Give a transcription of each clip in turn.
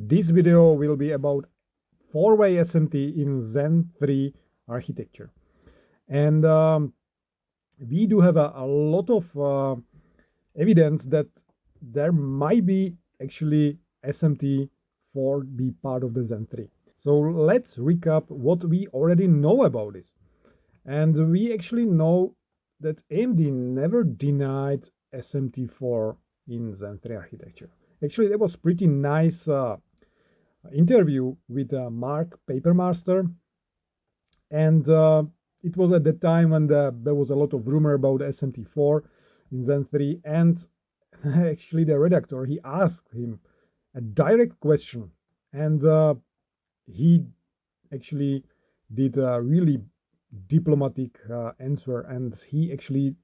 This video will be about four-way SMT in Zen 3 architecture. And we do have a lot of evidence that there might be actually SMT4 be part of the Zen 3. So let's recap what we already know about this. And we actually know that AMD never denied SMT4 in Zen 3 architecture. Actually, that was pretty nice interview with Mark Papermaster, and it was at the time when there was a lot of rumor about SMT4 in Zen 3, and actually the redactor, he asked him a direct question, and he actually did a really diplomatic answer, and he actually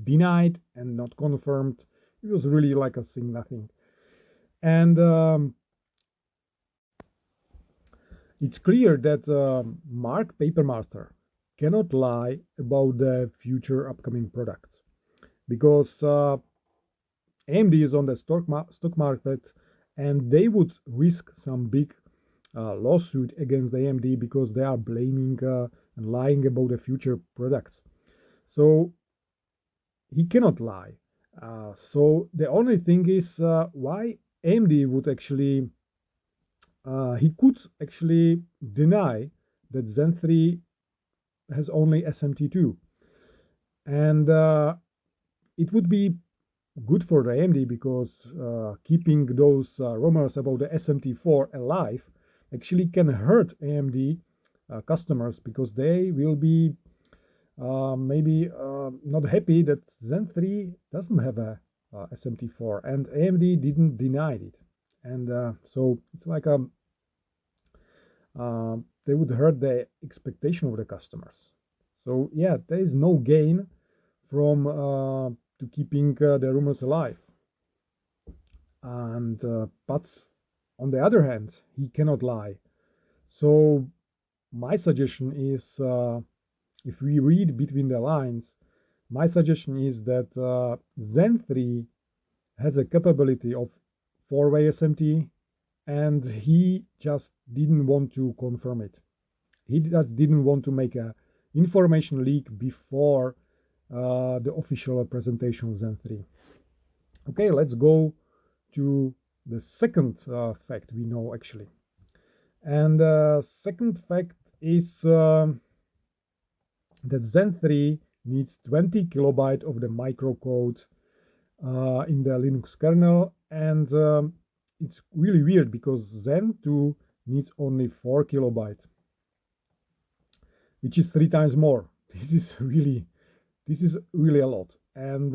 denied and not confirmed. It was really like a saying nothing. And it's clear that Mark Papermaster cannot lie about the future upcoming products, because AMD is on the stock market, and they would risk some big lawsuit against AMD because they are blaming and lying about the future products. So he cannot lie. So the only thing is why AMD would actually he could actually deny that Zen 3 has only SMT2, and it would be good for the AMD because keeping those rumors about the SMT4 alive actually can hurt AMD customers, because they will be maybe not happy that Zen 3 doesn't have a SMT4, and AMD didn't deny it. And so it's like they would hurt the expectation of the customers. So yeah, there is no gain from to keeping the rumors alive. And but on the other hand, he cannot lie. So my suggestion is, if we read between the lines, my suggestion is that Zen 3 has a capability of four-way SMT, and he just didn't want to confirm it. He just didn't want to make a information leak before the official presentation of Zen 3. Okay, let's go to the second fact we know actually. And the second fact is that Zen 3 needs 20 kilobyte of the microcode in the Linux kernel, and it's really weird because Zen 2 needs only 4 kilobyte, which is 3 times more. This is really a lot. And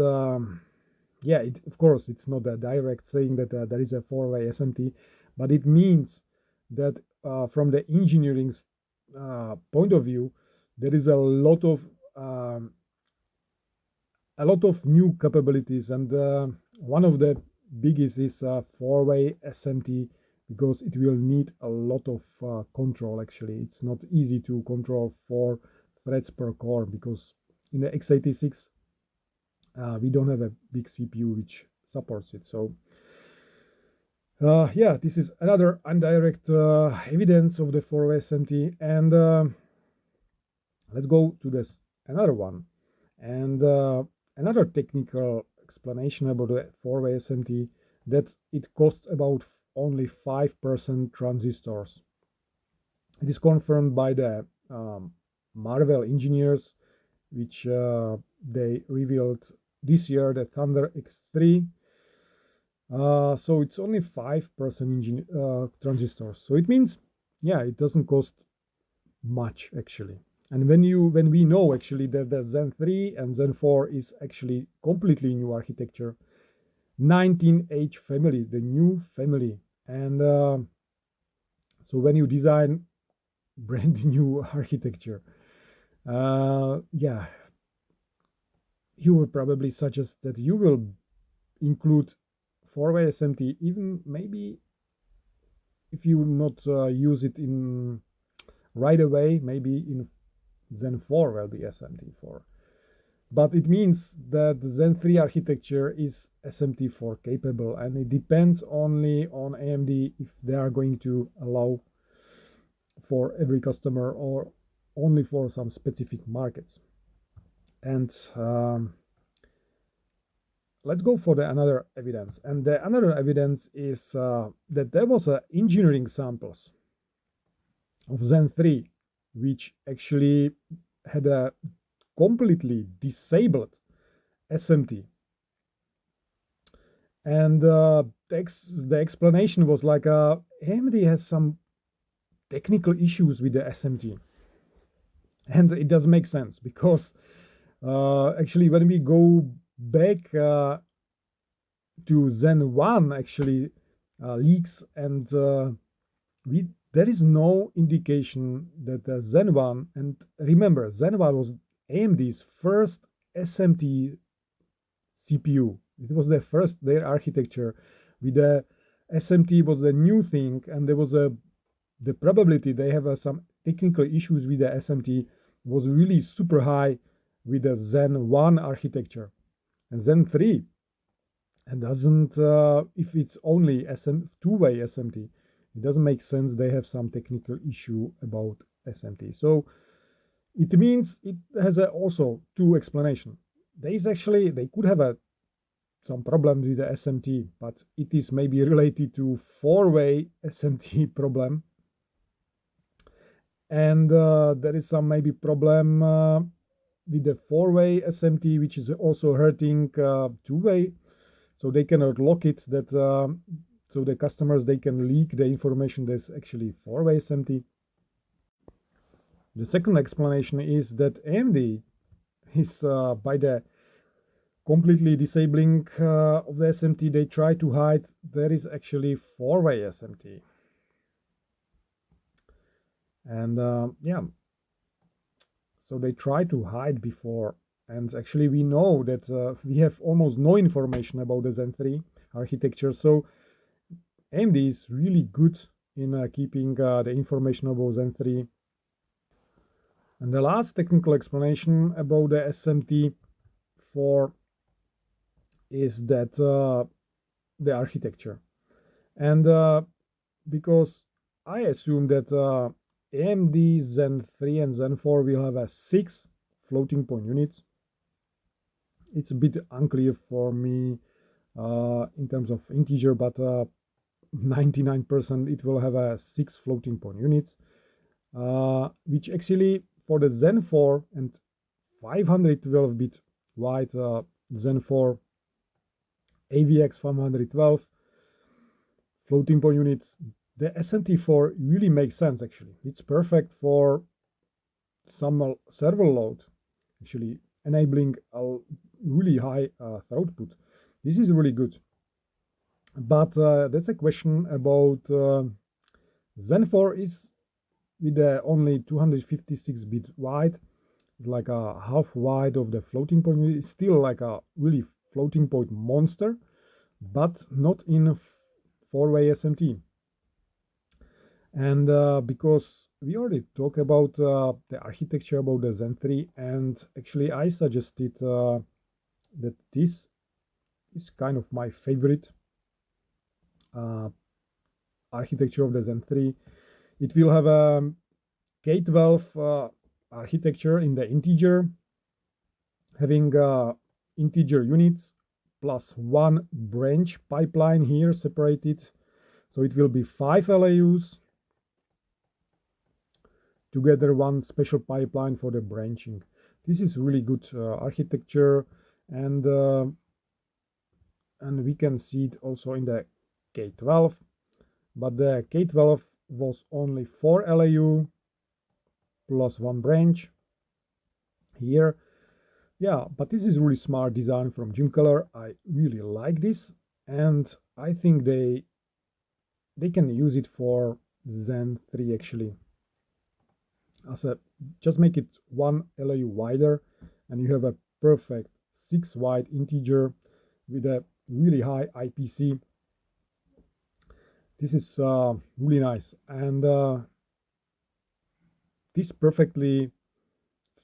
yeah, of course, it's not a direct saying that there is a four-way SMT, but it means that from the engineering point of view, there is a lot of new capabilities, and one of the biggest is four-way SMT, because it will need a lot of control. Actually, it's not easy to control 4 threads per core, because in the x86 we don't have a big CPU which supports it. So yeah, this is another indirect evidence of the four-way SMT. And let's go to this another one, and another technical explanation about the four-way SMT, that it costs about only 5% transistors. It is confirmed by the Marvell engineers, which they revealed this year, the Thunder X3. So it's only 5% transistors. So it means, yeah, it doesn't cost much actually. And when we know actually that the Zen 3 and Zen 4 is actually completely new architecture, 19H family, the new family, and so when you design brand new architecture, yeah, you will probably suggest that you will include four-way SMT, even maybe if you not use it in right away, maybe in Zen 4 will be SMT4. but it means that the Zen 3 architecture is SMT4 capable, and it depends only on AMD if they are going to allow for every customer or only for some specific markets. And let's go for the another evidence. And the another evidence is that there was engineering samples of Zen 3 which actually had a completely disabled SMT. And the explanation was like AMD has some technical issues with the SMT. And it does make sense because actually when we go back to Zen 1 actually leaks, and there is no indication that Zen 1, and remember Zen 1 was AMD's first SMT CPU. It was their architecture with the SMT was the new thing, and there was the probability they have some technical issues with the SMT was really super high with the Zen 1 architecture. And Zen 3, and doesn't, if it's only two-way SMT, it doesn't make sense they have some technical issue about SMT. So it means it has also two explanations. They could have some problems with the SMT, but it is maybe related to four-way SMT problem. And there is some maybe problem with the four-way SMT, which is also hurting two-way. So they cannot lock it that so the customers, they can leak the information there's actually four-way SMT. The second explanation is that AMD is by the completely disabling of the SMT, they try to hide there is actually four-way SMT. And yeah, so they try to hide before, and actually we know that we have almost no information about the Zen 3 architecture, so AMD is really good in keeping the information about Zen 3. And the last technical explanation about the SMT4 is that the architecture. And because I assume that AMD Zen 3 and Zen 4 will have 6 floating point units. It's a bit unclear for me in terms of integer, but 99% it will have 6 floating point units, which actually for the Zen 4 and 512-bit wide Zen 4 AVX512 floating point units, the SMT4 really makes sense actually. It's perfect for some server load, actually enabling a really high throughput. This is really good. But that's a question about Zen 4 is with only 256-bit wide, like a half wide of the floating point. It's still like a really floating point monster, but not in four-way SMT. And because we already talked about the architecture about the Zen 3, and actually I suggested that this is kind of my favorite architecture of the Zen 3. It will have a K12 architecture in the integer, having integer units plus one branch pipeline here separated. So it will be 5 LAUs, together one special pipeline for the branching. This is really good architecture, and we can see it also in the K12, but the K12 was only 4 LAU plus one branch here. Yeah, but this is really smart design from Jim Keller. I really like this, and I think they can use it for Zen 3 actually. Just make it 1 LAU wider, and you have a perfect 6 wide integer with a really high IPC. This is really nice, and this perfectly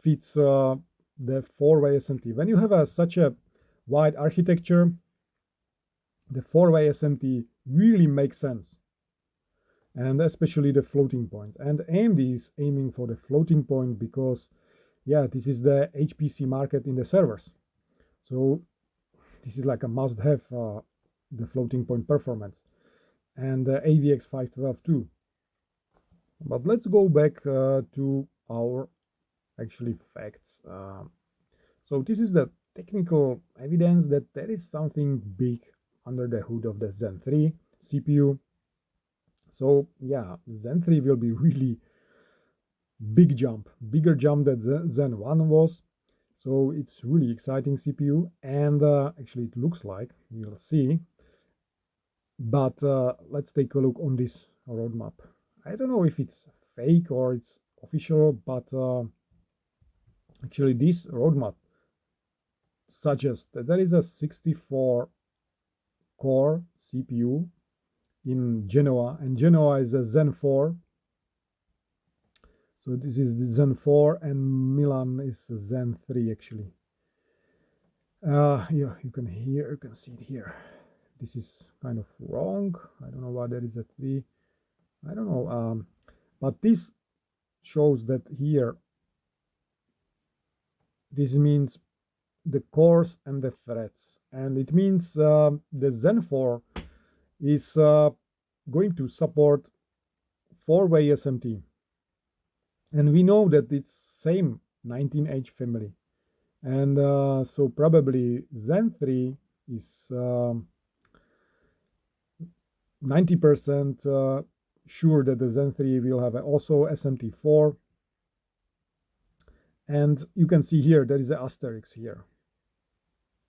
fits the four-way SMT. When you have such a wide architecture, the four-way SMT really makes sense, and especially the floating point. And AMD is aiming for the floating point because, yeah, this is the HPC market in the servers. So this is like a must-have, the floating point performance, and AVX512 too. But let's go back to our actually facts. So this is the technical evidence that there is something big under the hood of the Zen 3 CPU. So yeah, Zen 3 will be really bigger jump than Zen 1 was. So it's really exciting CPU, and actually it looks like, you'll see. But let's take a look on this roadmap. I don't know if it's fake or it's official, but actually this roadmap suggests that there is a 64 core CPU in Genoa, and Genoa is a Zen 4. So this is the Zen 4, and Milan is Zen 3 actually. Yeah, you can see it here. This is kind of wrong. I don't know why there is a 3. I don't know. But this shows that here, this means the cores and the threads, and it means the Zen 4 is going to support four-way SMT, and we know that it's same 19H family, and so probably Zen 3 is 90% sure that the Zen 3 will have also SMT4. And you can see here there is an asterisk here,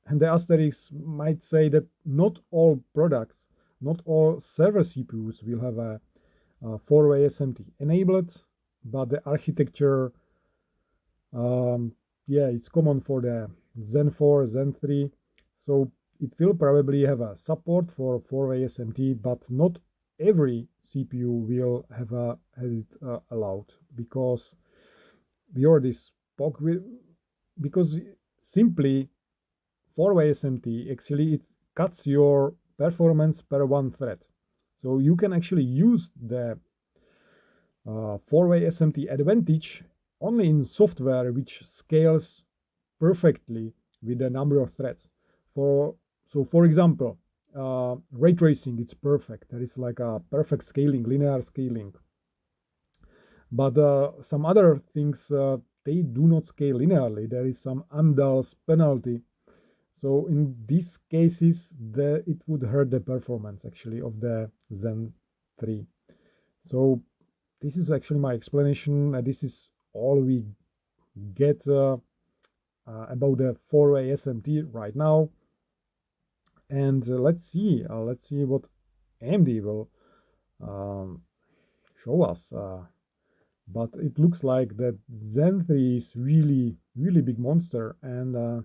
and the asterisk might say that not all products, not all server CPUs will have a four-way SMT enabled, but the architecture, yeah, it's common for the Zen 4, Zen 3, so it will probably have a support for four-way SMT, but not every CPU will have it allowed, because we already spoke with, because simply four-way SMT actually it cuts your performance per one thread. So you can actually use the four-way SMT advantage only in software which scales perfectly with the number of threads. For example, ray tracing, it's perfect. There is like a perfect scaling, linear scaling. But some other things, they do not scale linearly. There is some Amdahl's penalty. So in these cases, it would hurt the performance actually of the Zen 3. So this is actually my explanation. This is all we get about the four-way SMT right now. And let's see what AMD will show us. But it looks like that Zen 3 is really big monster, and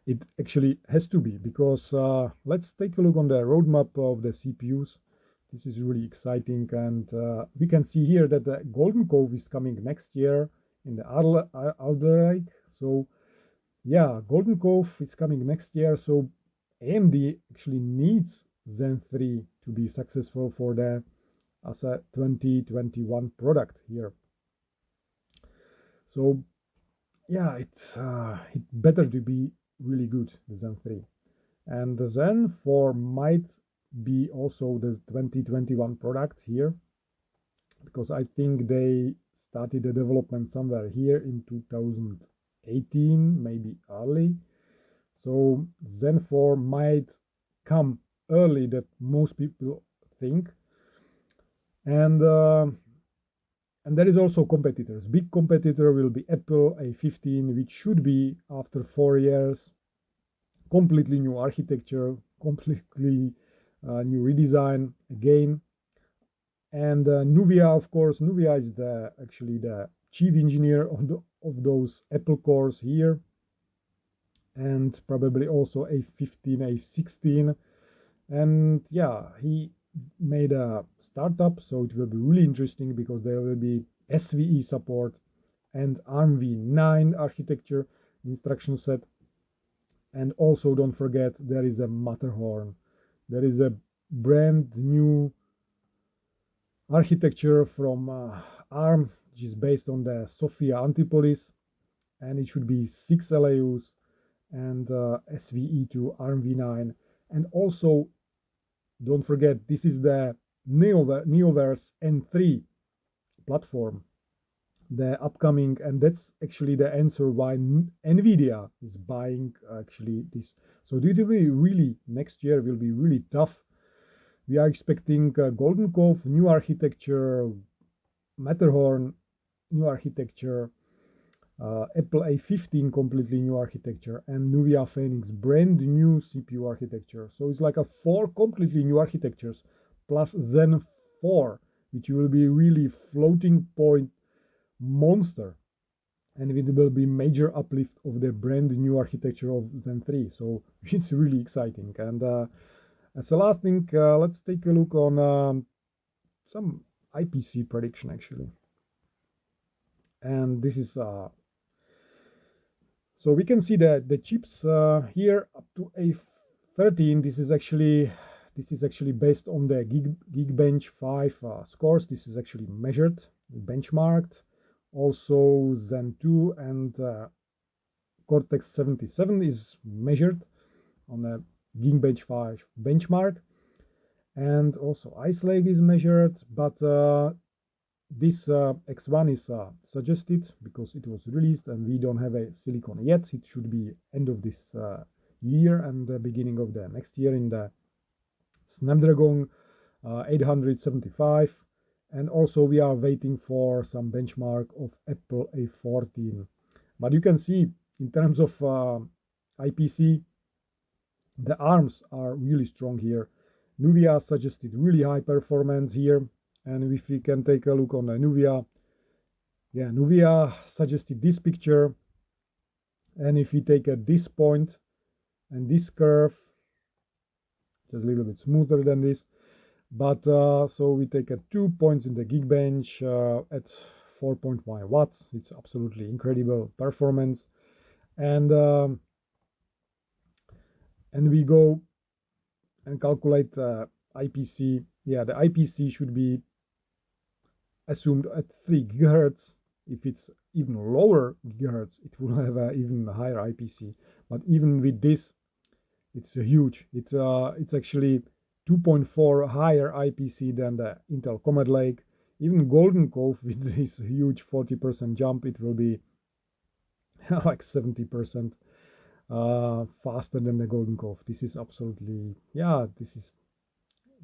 it actually has to be, because let's take a look on the roadmap of the CPUs. This is really exciting, and we can see here that the Golden Cove is coming next year in the Alder Lake. So yeah, Golden Cove is coming next year, so AMD actually needs Zen 3 to be successful for the as a 2021 product here. So yeah, it better to be really good, the Zen 3. And the Zen 4 might be also the 2021 product here, because I think they started the development somewhere here in 2018, maybe early. So Zen 4 might come early that most people think. And there is also competitors. Big competitor will be Apple A15, which should be after 4 years, completely new architecture, completely new redesign again. And Nuvia, of course, Nuvia is actually the chief engineer of those Apple cores here, and probably also A15, A16. And yeah, he made a startup, so it will be really interesting because there will be SVE support, and ARMv9 architecture instruction set. And also don't forget, there is a Matterhorn. There is a brand new architecture from ARM, which is based on the Sophia Antipolis, and it should be 6 LAUs and SVE2 ARMv9. And also don't forget, this is the Neoverse N3 platform, the upcoming, and that's actually the answer why NVIDIA is buying actually this. So it will be really, next year will be really tough. We are expecting Golden Cove, new architecture, Matterhorn, new architecture, Apple A15 completely new architecture, and Nuvia Phoenix brand new CPU architecture. So it's like a 4 completely new architectures plus Zen 4, which will be really floating point monster, and it will be major uplift of the brand new architecture of Zen 3. So it's really exciting. And as a last thing, let's take a look on some IPC prediction actually. And this is so we can see that the chips here up to A13. This is actually based on the Geekbench 5 scores. This is actually measured, benchmarked. Also Zen 2 and Cortex 77 is measured on a Geekbench 5 benchmark, and also Ice Lake is measured, but this X1 is suggested because it was released and we don't have a silicon yet. It should be end of this year and the beginning of the next year in the Snapdragon 875. And also we are waiting for some benchmark of Apple A14. But you can see in terms of IPC, the ARMs are really strong here. Nuvia suggested really high performance here. And if we can take a look on the Nuvia, yeah, Nuvia suggested this picture. And if we take this point and this curve, just a little bit smoother than this, but so we take 2 points in the Geekbench at 4.1 watts. It's absolutely incredible performance, and we go and calculate IPC. Yeah, the IPC should be assumed at 3 gigahertz. If it's even lower gigahertz, it will have an even higher IPC. But even with this, it's huge. It's actually 2.4 higher IPC than the Intel Comet Lake. Even Golden Cove with this huge 40% jump, it will be like 70% faster than the Golden Cove. This is absolutely, yeah, this is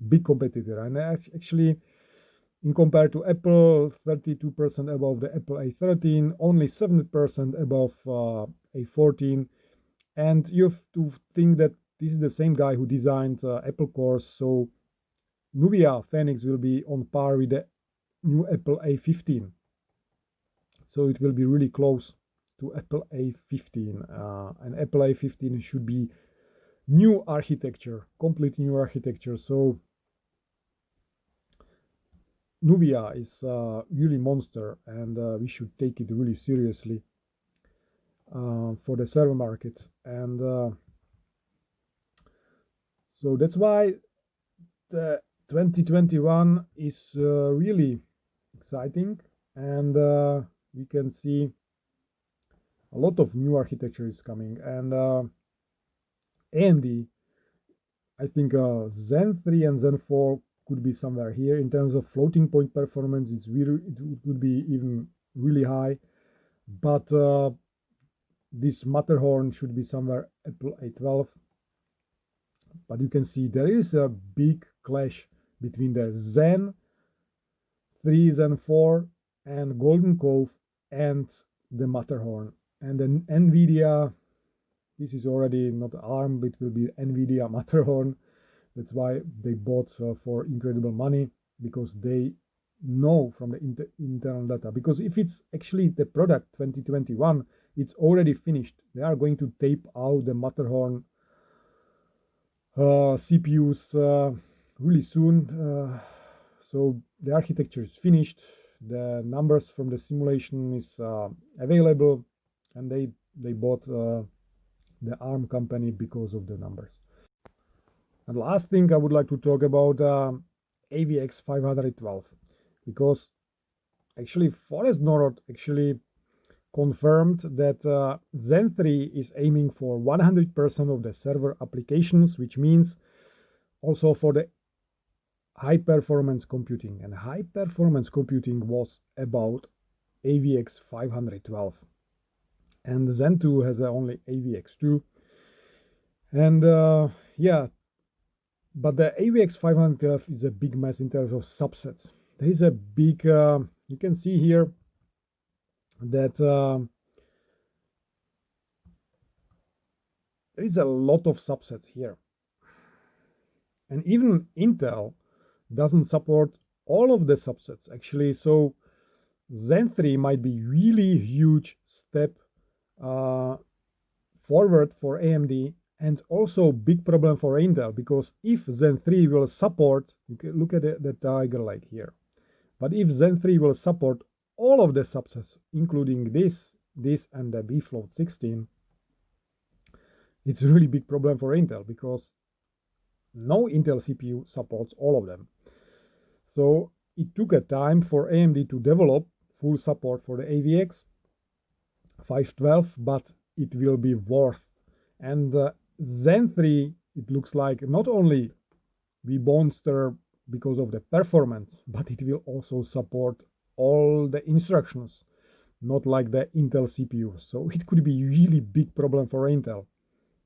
big competitor. And actually, in compared to Apple, 32% above the Apple A13, only 7% above A14. And you have to think that this is the same guy who designed Apple cores, so Nuvia Phoenix will be on par with the new Apple A15. So it will be really close to Apple A15. And Apple A15 should be new architecture, complete new architecture. So Nuvia is really monster, and we should take it really seriously for the server market. And so that's why the 2021 is really exciting, and we can see a lot of new architecture is coming. And AMD, I think Zen 3 and Zen 4 could be somewhere here in terms of floating point performance. It would be even really high, but this Matterhorn should be somewhere Apple A12. But you can see there is a big clash between the Zen 3, Zen 4 and Golden Cove and the Matterhorn. And then NVIDIA, this is already not ARM, it will be NVIDIA Matterhorn. That's why they bought for incredible money, because they know from the internal data. Because if it's actually the product 2021, it's already finished. They are going to tape out the Matterhorn CPUs really soon. So the architecture is finished. The numbers from the simulation is available, and they bought the ARM company because of the numbers. And last thing I would like to talk about AVX512, because actually Forrest Norrod actually confirmed that Zen 3 is aiming for 100% of the server applications, which means also for the high performance computing. And high performance computing was about AVX512. And Zen 2 has only AVX2. And yeah, but the AVX512 is a big mess in terms of subsets. There is a big, you can see here that there is a lot of subsets here. And even Intel doesn't support all of the subsets actually. So Zen 3 might be really huge step forward for AMD, and also big problem for Intel, because if Zen 3 will support, you can look at the Tiger Lake here, but if Zen 3 will support all of the subsets, including this and the bfloat 16, it's a really big problem for Intel, because no Intel CPU supports all of them. So it took a time for AMD to develop full support for the AVX512, but it will be worth. And Zen 3, it looks like not only we monster because of the performance, but it will also support all the instructions, not like the Intel CPU. So it could be really big problem for Intel.